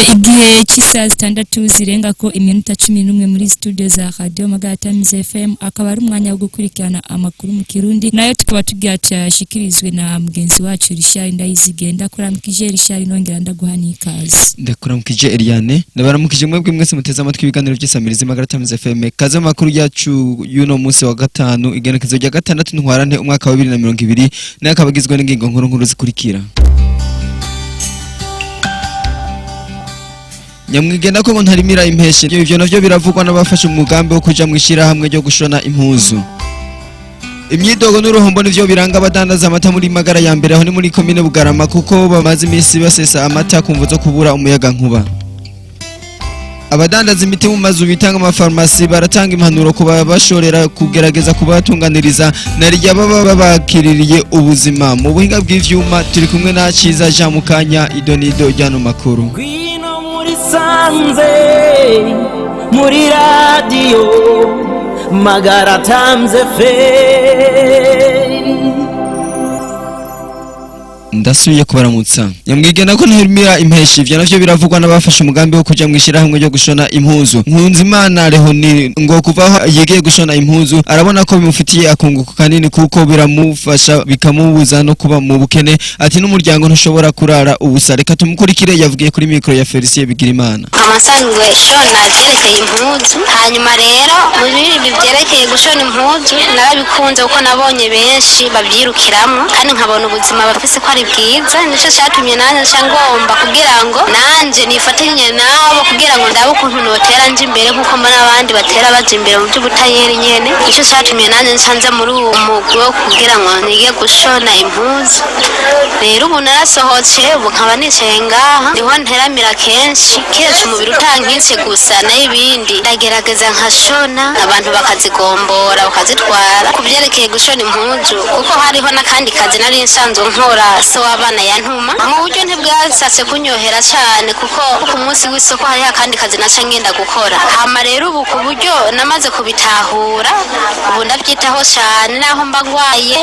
igihe cy'isaha 6 zirenga ko iminota 11 muri studio za Radio Magara FM akaba ari umwanya wo gukurikirana amakuru mu Kirundi nayo tukaba tugiye na mugenzi wacu Richard NDAYIZIGIYE ndakuramukije Richard nongera ndaguhani ikaze ndakuramukije Eliane ndabaramukije mwebwe mwese muteze amatwi ibiganiro by'isamirizi Magara FM kaze amakuru yacu yuno munsi wa gatanu igenekerezo rya gatandatu ntwarante umwaka wa 2020 nakabagizwe n'ingingo nkuru zikurikira. Nyamwigenda ko ntarimira impeshe ivyo navyo biravugwa n'abafashe umugambi wo kuja mwishirahamwe ryo gushona impuzu. Imyidogo n'uruhombo nivyo biranga abadandaza amata muri Magara yambere aho ni muri commune Bugarama kuko bamaze imisi basesa amata kumvo zo kubura umuyagankuba. Abadandaza imiti mu mazu bitanga ama pharmacie baratanga impanuro kuba bashorera kugerageza kubatunganiriza narijya baba babakiririye ubuzima mu buhinga bw'ivyuma turi kumwe na Ciza Jean Mukanya idonido ryano makuru. Sanze muri radio Magara FM ndasuye kubaramutsa nyamwigena ko ntirimira impeshi ivyo navyo biravugwa n'abafashe umugambi wo kuja mwishirahamwe ryo gushona impuzu. Nkunzimana Rehoni ngo kuvaho yegeye gushona impuzu arabona ko bimufitiye akunguko kanini kuko biramufasha bikamubuza no kuba mu bukene ati n'umuryango ntushobora kurara ubusa. Reka tumukurikire yavugiye kuri micro ya Felicien Bigirimana. Abasanzwe shona byerekeye impuzu hanyuma rero muri ibi byerekeye gushona impuzu narabikunze kuko nabonye benshi babyirukiramo kandi nkabona ubuzima bafise ko bwiza nico cyatumye nanje cyangomba kugira ngo nanje nifatanye nabo kugira ngo ndabe ukuntu notera nje imbere nkuko mbona abandi batera baje imbere mu by'ubutayeri nyene nico cyatumye nanje nsanze muri uwo mugwi wo kugira ngo nige gushona impuzu. Rero ubu narasohotse ubu nkaba nicaye ngaha niho nteramira kenshi kiretse umubiri utankitse gusa n'ibindi ndagerageza nkashona abantu bakazigombora bakazitwara kubyerekeye gushona impuzu kuko hariho nakandi kazi nari nsanzwe nkora so abana yantuma mu buryo ntibwasatse kunyohera cyane kuko ku munsi w'isoko hari akandi kazi naca ngenda gukora hama rero ubu ku buryo namaze kubitahura ubu ndabyitaho cyane naho mbagwaye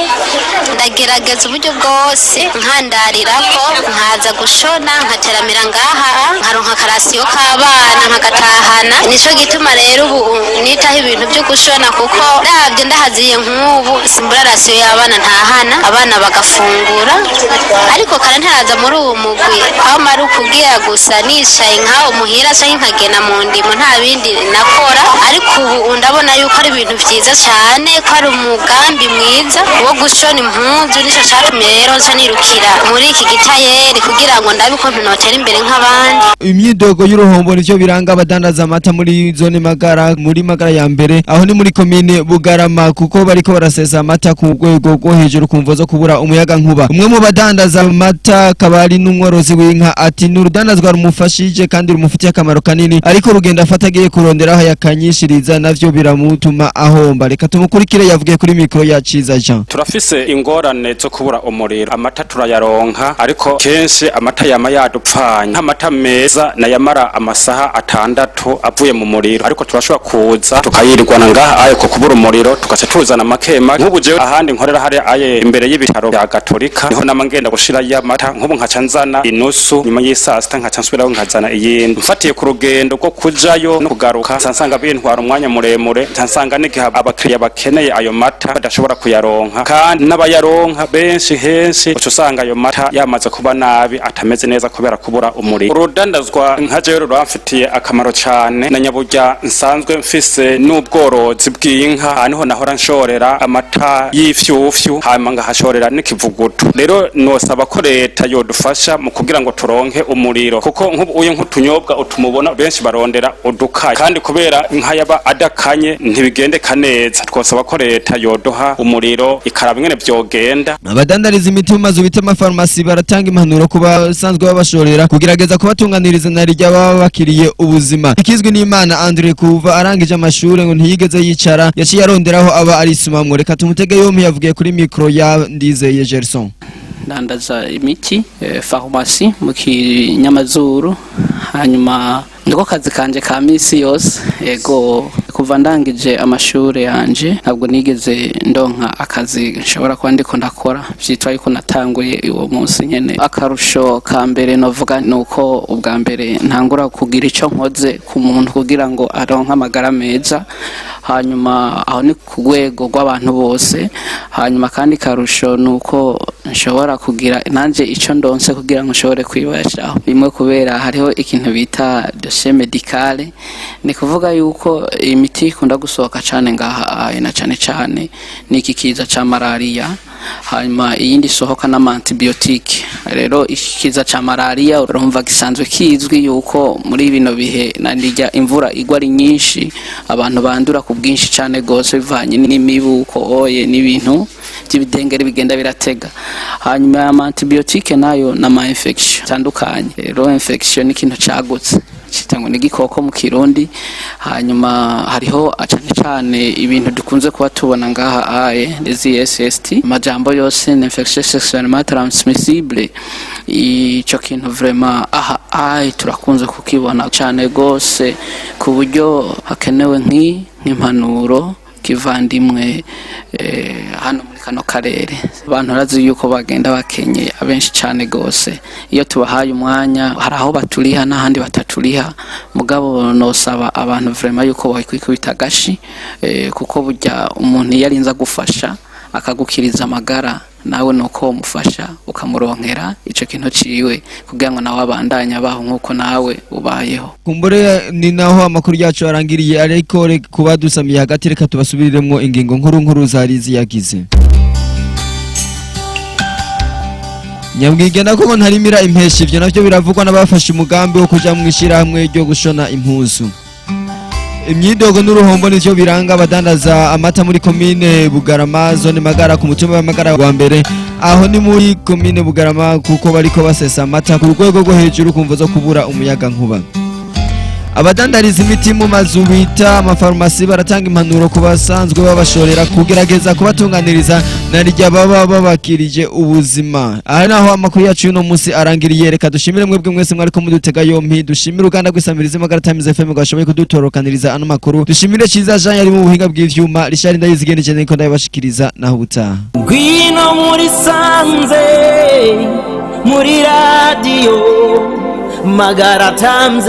ndagerageza uburyo bwose nkandarirako nkaza gushona nkateramira ngaha nkaronka karasiyo k'abana nkagatahana nico gituma rero ubu nitaho ibintu byo gushona kuko ndavye ndahaziye nk'ubu simbura rasiyo y'abana ntahana abana bagafungura ariko kare ntaraza muri uwo mugwi aho mari kugira gusa nicaye nkaho muhira canke nkagena mu ndimo nta bindi nakora ariko ubu ndabona yuko ari ibintu vyiza cyane ko ari umugambi mwiza wo gushona impuzu nico cyatumye rero nca nirukira muri iki gitayeri kugira ngo ndabe ko notera imbere nk'abandi. Imyidogo y'uruhombo nivyo biranga abadandaza amata muri zone Magara muri Magara yambere aho ni muri commune Bugarama kuko bariko barasesa amata ku rwego rwo hejuru kumvo zo kubura umuyagankuba. Umwe mu badandaza amata kabari n'umworozi w'inka ati n'urudandazwa rumufashije kandi rumufitiye akamaro kanini ariko rugenda afatagiye kuronderaho yakanyishiriza navyo biramutuma ahomba. Reka tumukurikire yavugiye kuri micro ya Ciza Jean. Turafise ingorane zo kubura umuriro amata turayaronka ariko kenshi amata yama yadupfanya amata meza na yamara amasaha 6 avuye mu muriro ariko turashobora kuza tukayirirwana ngaha ayo ko kubura umuriro tugace tuzana makema nk'ubu je ahandi nkorera hari aye imbere y'ibitaro bya Gatolika niho namangenda gushira y'amata nk'ubu nkaca nzana inusu nyuma y'isasta nkaca nsubiraho nkazana iyindi mfatiye ku rugendo rwo kujayo no kugaruka nsanga bintwara umwanya muremure nsanga n'igihe abakiriya bakeneye ayo mata badashobora kuyaronka kandi n'abayaronka benshi henshi usanga ayo mata yamaze kuba nabi atameze neza kubera kubura umuriro. Urudandazwa nkaje rero rwamfitiye akamaro cyane na nyaburya nsanzwe mfise n'ubworozi bw'inka niho nahora nshorera amata y'ifyufyu hama ngahashorera n'ikivuguto. Rero nosaba ko leta yodufasha mu kugira ngo turonke umuriro kuko nk'ubu uye nk'utunyobwa utumubona benshi barondera udukaye kandi kubera inka yaba adakanye ntibigendeka neza twosaba ko leta yodoha umuriro ikaraba ingene vyogenda. Abadandariza imiti mu mazu bitema pharmacie baratanga impanuro kuba basanzwe babashorera kugerageza kubatunganiriza narijya baba bakiriye ubuzima. Ikizwe n'Imana Andre kuva arangije amashure ngo ntiyigeze yicara yaciye aronderaho aba arisumamwe. Reka tumutege yompi yavugiye kuri micro ya Ndizeye Gerson. ndandaza imiti pharmacie mu kinyamazuru hanyuma niko kazi kanje ka misi yose ego kuva ndangije amashure yanje ntabwo nigeze ndonka akazi nshobora kuba ndiko ndakora vyitwa yuko natanguye uwo munsi nyene akarusho ka mbere novuga nuko ubwa mbere ntangura kugira ico nkoze ku muntu kugira ngo aronka amagara meza hanyuma aho ni ku rwego rw'abantu bose hanyuma kandi karusho nuko nshobora kugira nanje ico ndonse kugira ngo nshobore kwibeshaho bimwe kubera hariho ikintu bita dossier médicale ni kuvuga yuko imiti ikunda gusohoka cyane ngaha na cyane niki kiza ca malaria hanyuma iyindi sohoka na antibiotique rero ikiza ca malaria urumva gisanzwe kizwi yuko muri bino bihe nandirya imvura igwa ari nyinshi abantu bandura ku bwinshi cyane gose bivanye n'imibuko oye n'ibintu by'ibidengere bigenda biratega hanyuma antibiotique nayo na ma infection tandukanye rero infection ni kintu cagutse kitango n'igikoko mu Kirundi hanyuma hariho cyane ibintu dukunze kuba tubona ngaha les ISST majambo yose infection sexuellement transmissible ico kintu vraiment turakunze kukibona cyane gose ku buryo hakenewe nk'impanuro kivandimwe hano muri kano karere abantu razi yuko bagenda bakenye abenshi cyane gose iyo tubahaye umwanya haraho baturiha n'ahandi bataturiha mugabo nosaba abantu vraiment yuko bakwikubita gashi kuko burya umuntu yarinza gufasha akagukiriza amagara nawe nuko umufasha ukamuronkera ico kintu ciwe kugira ngo nawe abandanya baho nk'uko nawe ubayeho kumbure ni naho amakuru yacu arangiriye ariko kuba dusamiye hagati reka tubasubiriremo ingingo nkuru zari ziyagize nyabwige nako ntarimira impeshi ivyo navyo biravugwa n'abafashe umugambi wo kuja mwishirahamwe ryo gushona impuzu imyidogo n'uruhombo nivyo biranga abadandaza amata muri komine Bugarama zone Magara ku mutumba wa Magara wa mbere aho ni muri komine Bugarama kuko bariko basesa amata ku rwego rwo hejuru kumvo zo kubura umuyagankuba abadandariza imiti mu mazu bita amapharmacie baratanga impanuro ku basanzwe babashorera kugerageza kubatunganiriza narijya baba babakirije ubuzima aha naho amakuru yacu y'uno munsi arangiriye reka dushimire mwebwe mwese mwariko mudutega yompi dushimire uruganda rw'isamiriza Magara FM gashoboye kudutorokaniriza ano makuru dushimire Ciza Jean yari mu buhinga bw'ivyuma Richard NDAYIZIGIYE niko ndabashikiriza naho ubutaha ngwino muri sanze muri radio Magara FM